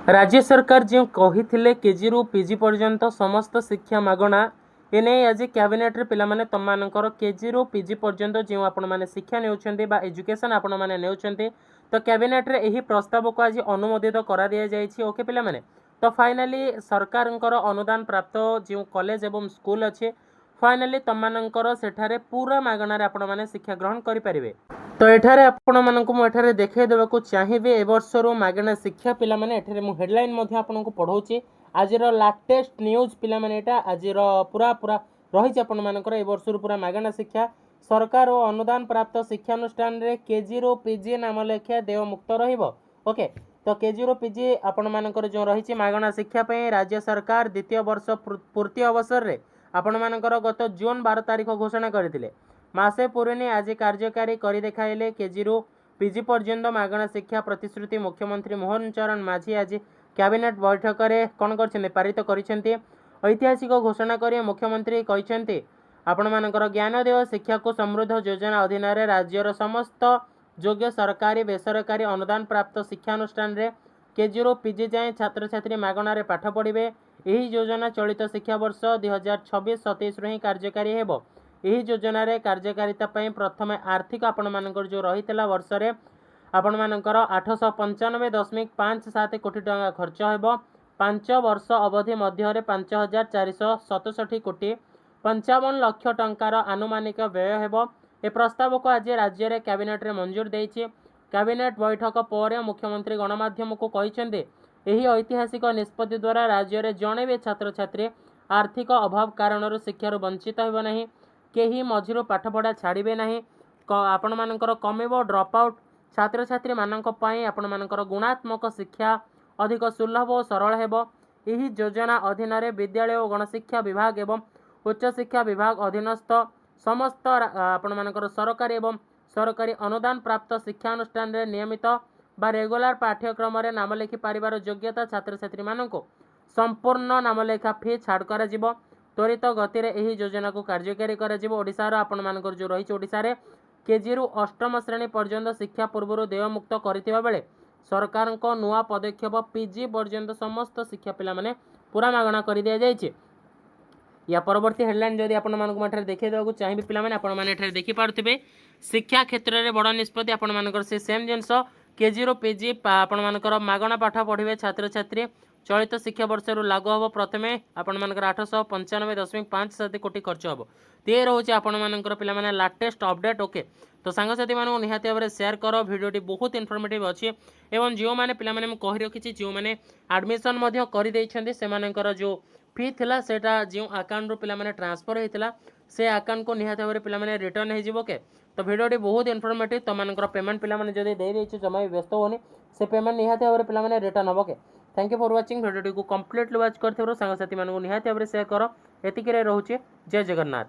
राज्य सरकार जो कही केजी रु पीजी पर्यंत समस्त शिक्षा मागणा एने आज कैबिनेट रे पिला माने तम मानकर केजी रु पीजी पर्यंत जो आपण माने शिक्षा नेउछन्ते बा एजुकेशन आपण माने नेउछन्ते तो कैबिनेट रे एही प्रस्ताव को आज अनुमोदित करा दिया जायछि। ओके पिला माने तो फाइनली सरकारंकर अनुदान प्राप्त जो कॉलेज एवं स्कूल अच्छे फाइनली तम मानकर सेठारे पूरा मागणार आपण माने शिक्षा ग्रहण करि परिबे। तो एठारे आपण मानकु मु एठारे देखाइ देबाकू चाहिबे ए वर्षरो मागणा शिक्षा पिला माने एठारे मु हेडलाइन मध्ये आपनकु पढौछि आजिर लाटेस्ट न्यूज पिला माने एटा आजिर पूरा पूरा रहिछि आपण मानकर ए वर्षरो पूरा मागणा शिक्षा सरकार और अनुदान प्राप्त शिक्षानुष्ठान रे केजी रो पीजी नाम लेखा देय मुक्त रहिबो। ओके तो केजी रो पीजी आपण मानकर जो रहिछि मागणा शिक्षा पे राज्य सरकार द्वितीय वर्ष पूर्ति अवसर रे आपण मानकर गत जून 12 तारिख घोषणा करथिले। मासे पूर्वे आज कार्यकारी कर देखाइले केजी रु पीजी पर्यंत मागणा शिक्षा प्रतिश्रुति मुख्यमंत्री मोहन चरण माझी आज कैबिनेट बैठक में कौन कर पारित कर ऐतिहासिक घोषणा कर मुख्यमंत्री कहते आपण मानकर ज्ञानोदय शिक्षा को समृद्ध योजना अधीन राज्यर समस्त योग्य सरकारी बेसरकारी अनुदान प्राप्त शिक्षानुष्ठान रे केजी रु पीजी जाए छात्र छात्री मागणार पाठ पढ़े। यही योजना चलित शिक्षा वर्ष 2026-27 ही कार्यकारी हेबो। यही योजना रे कार्यकारिता पई प्रथम आर्थिक आपण मानकर जो रहितला वर्ष रे आपण मानकर 895.57 कोटी टंका खर्च हेबो। 5 वर्ष अवधि मध्य रे 5467 कोटी 55 लाख टंकार आनुमानिक व्यय हेबो। ए प्रस्ताव को आज राज्य रे कैबिनेट रे मंजूर देइछि। कैबिनेट बैठक पर मुख्यमंत्री गणमाध्यम को कहिसेंते एही ऐतिहासिक निष्पत्ति द्वारा राज्य रे जणे भी छात्र छात्री आर्थिक अभाव कारण शिक्षार वंचित हेबो नाही, केही मझिरो पाठपढ़ा छाड़े ना, आपण मानकर कमेबो ड्रप आउट छात्र छात्री मानक पई आपण मानकर गुणात्मक शिक्षा अधिक सुलभ और सरल हेबो। एही योजना अधीन रे विद्यालय और गणशिक्षा विभाग एवं उच्च शिक्षा विभाग अधीनस्थ समस्त आपण मानकर सरकारी एवं सरकारी अनुदान प्राप्त शिक्षानुष्ठान रे नियमित बा रेगुलर पाठ्यक्रम रे नाम लिखि पारिबार योग्यता छात्र छात्री मानक संपूर्ण नामलेखा फी छाड़ करा जिवो। त्वरित गति रे एही योजना को कार्यकारी करा जिवो। ओडिसा रो आपण मानकर जो रही ओडिसा रे केजी रु अष्टम श्रेणी पर्यंत शिक्षा पूर्व देय मुक्त करथिबा बेले सरकार को नुआ पदक्षेप पीजी पर्यंत समस्त शिक्षा पिला माने पूरा मागणा कर दिया जायछि। या परवर्ती हेडलाइन जदि आपण मानक मठरे देखै देबाकू चाहिबे पिला माने आपण माने एठारे देखि पारुथिबे शिक्षा क्षेत्र रे बड़ निष्पत्ति आपण मानकर से सेम जिंस केजी रो पीजी आपण मानकर मागणा पाठ पढ़िबे छात्र छात्री चलित शिक्षा वर्ष लागू हम। प्रथमे आपण मानकर 895.57 कोटी खर्च हम। ते रोचे आपण मानकर पिला माने लाटेस्ट अपडेट। ओके तो सांगसाथी मानू निहाती भाव शेयर कर भिडियोटी बहुत इनफॉर्मेटिव अच्छी एवं जो मैंने पिला माने कहि रखिछि जो मैंने एडमिशन मध्य कर देइछन्ते सेमानकर जो फी थिला सेटा जो अकाउंट रो पिला माने ट्रांसफर हेतिला से अकाउंट को निहाती भाव पिला माने रिटर्न हे जिवो के। तो भिडियोटी बहुत इनफॉर्मेटिव तो मानकर पेमेंट पिला माने जदि दे देइछि जमा व्यस्त होनी से पेमेंट निहाती भाव पिला माने रिटर्न हबो के। थैंक यू फॉर वाचिंग भिडियोटी को कंप्लीटली वाच करथिबो सांगसाथी मानू निहाती भाव शेयर कर एतिके रे रहउछि। जय जगन्नाथ।